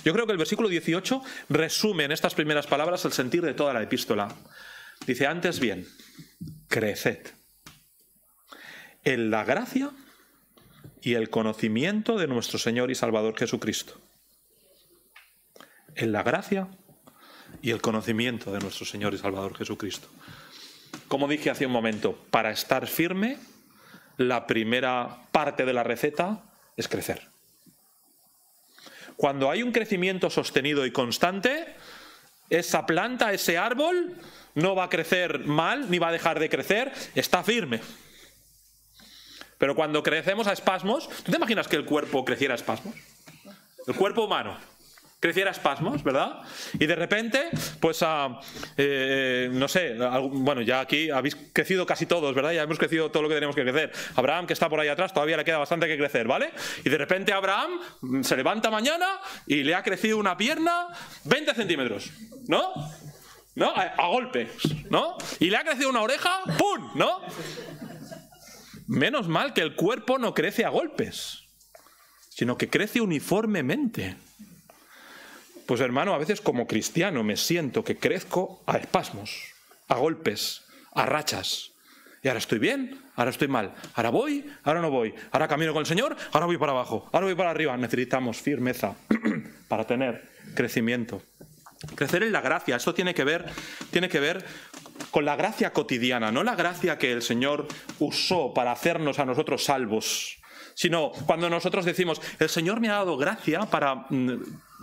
Yo creo que el versículo 18 resume en estas primeras palabras el sentir de toda la epístola. Dice, antes bien, creced en la gracia y el conocimiento de nuestro Señor y Salvador Jesucristo. En la gracia y el conocimiento de nuestro Señor y Salvador Jesucristo. Como dije hace un momento, para estar firme, la primera parte de la receta es crecer. Cuando hay un crecimiento sostenido y constante, esa planta, ese árbol, no va a crecer mal, ni va a dejar de crecer, está firme. Pero cuando crecemos a espasmos, ¿tú te imaginas que el cuerpo creciera a espasmos? El cuerpo humano creciera a espasmos, ¿verdad? Y de repente, pues no sé, bueno, ya aquí habéis crecido casi todos, ¿verdad? Ya hemos crecido todo lo que tenemos que crecer. Abraham, que está por ahí atrás, todavía le queda bastante que crecer, ¿vale? Y de repente Abraham se levanta mañana y le ha crecido una pierna 20 centímetros, ¿no? ¿No? A golpes, ¿no? Y le ha crecido una oreja, ¡pum!, ¿no? Menos mal que el cuerpo no crece a golpes, sino que crece uniformemente. Pues hermano, a veces como cristiano me siento que crezco a espasmos, a golpes, a rachas. Y ahora estoy bien, ahora estoy mal. Ahora voy, ahora no voy. Ahora camino con el Señor, ahora voy para abajo. Ahora voy para arriba. Necesitamos firmeza para tener crecimiento. Crecer en la gracia, esto tiene que ver con la gracia cotidiana, no la gracia que el Señor usó para hacernos a nosotros salvos, sino cuando nosotros decimos, el Señor me ha dado gracia para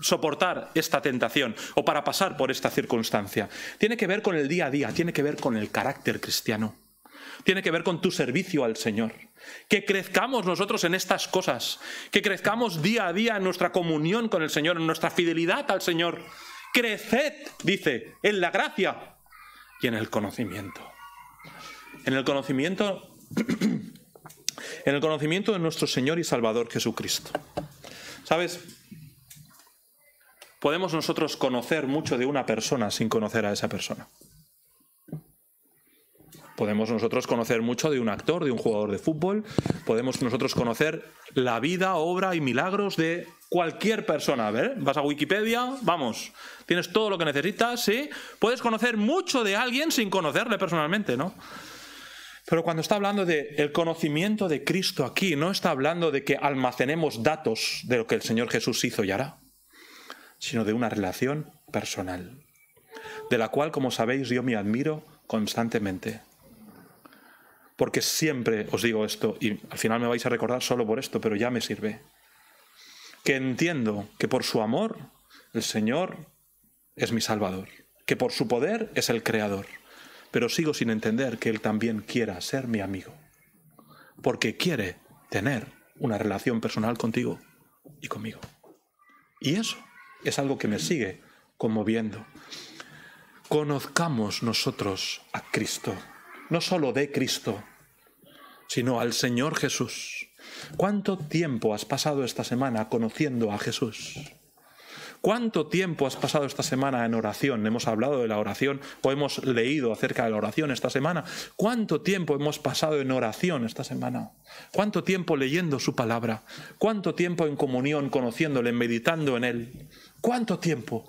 soportar esta tentación o para pasar por esta circunstancia. Tiene que ver con el día a día, tiene que ver con el carácter cristiano, tiene que ver con tu servicio al Señor. Que crezcamos nosotros en estas cosas, que crezcamos día a día en nuestra comunión con el Señor, en nuestra fidelidad al Señor. Creced, dice, en la gracia y en el conocimiento. En el conocimiento de nuestro Señor y Salvador Jesucristo. ¿Sabes? Podemos nosotros conocer mucho de una persona sin conocer a esa persona. Podemos nosotros conocer mucho de un actor, de un jugador de fútbol. Podemos nosotros conocer la vida, obra y milagros de cualquier persona. A ver, vas a Wikipedia, vamos, tienes todo lo que necesitas, ¿sí? Puedes conocer mucho de alguien sin conocerle personalmente, ¿no? Pero cuando está hablando del conocimiento de Cristo aquí, no está hablando de que almacenemos datos de lo que el Señor Jesús hizo y hará, sino de una relación personal, de la cual, como sabéis, yo me admiro constantemente. Porque siempre os digo esto, y al final me vais a recordar solo por esto, pero ya me sirve. Que entiendo que por su amor el Señor es mi Salvador, que por su poder es el Creador, pero sigo sin entender que Él también quiera ser mi amigo, porque quiere tener una relación personal contigo y conmigo. Y eso es algo que me sigue conmoviendo. Conozcamos nosotros a Cristo, no solo de Cristo, sino al Señor Jesús. ¿Cuánto tiempo has pasado esta semana conociendo a Jesús? ¿Cuánto tiempo has pasado esta semana en oración? Hemos hablado de la oración o hemos leído acerca de la oración esta semana. ¿Cuánto tiempo hemos pasado en oración esta semana? ¿Cuánto tiempo leyendo su palabra? ¿Cuánto tiempo en comunión, conociéndole, meditando en él? ¿Cuánto tiempo?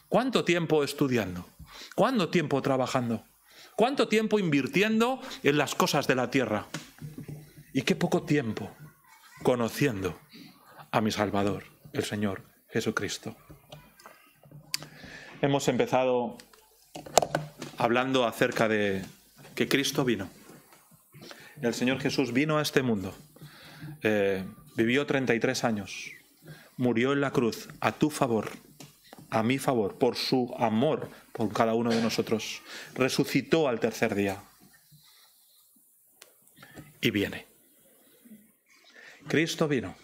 ¿Cuánto tiempo estudiando? ¿Cuánto tiempo trabajando? ¿Cuánto tiempo invirtiendo en las cosas de la tierra? Y qué poco tiempo conociendo a mi Salvador, el Señor Jesucristo. Hemos empezado hablando acerca de que Cristo vino. El Señor Jesús vino a este mundo, vivió 33 años, murió en la cruz a tu favor, a mi favor, por su amor por cada uno de nosotros. Resucitó al tercer día y viene. Cristo vino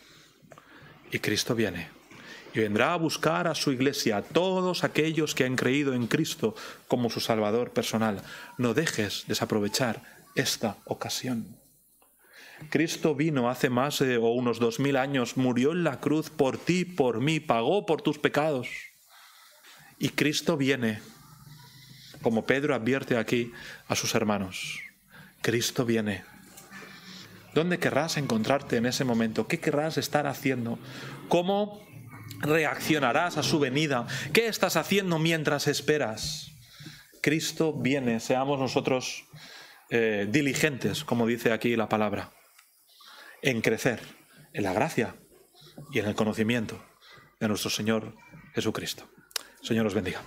y Cristo viene. Y vendrá a buscar a su iglesia, a todos aquellos que han creído en Cristo como su Salvador personal. No dejes desaprovechar esta ocasión. Cristo vino hace más de unos 2000 años, murió en la cruz por ti, por mí, pagó por tus pecados. Y Cristo viene, como Pedro advierte aquí a sus hermanos. Cristo viene. ¿Dónde querrás encontrarte en ese momento? ¿Qué querrás estar haciendo? ¿Cómo reaccionarás a su venida? ¿Qué estás haciendo mientras esperas? Cristo viene, seamos nosotros diligentes, como dice aquí la palabra, en crecer en la gracia y en el conocimiento de nuestro Señor Jesucristo. Señor os bendiga.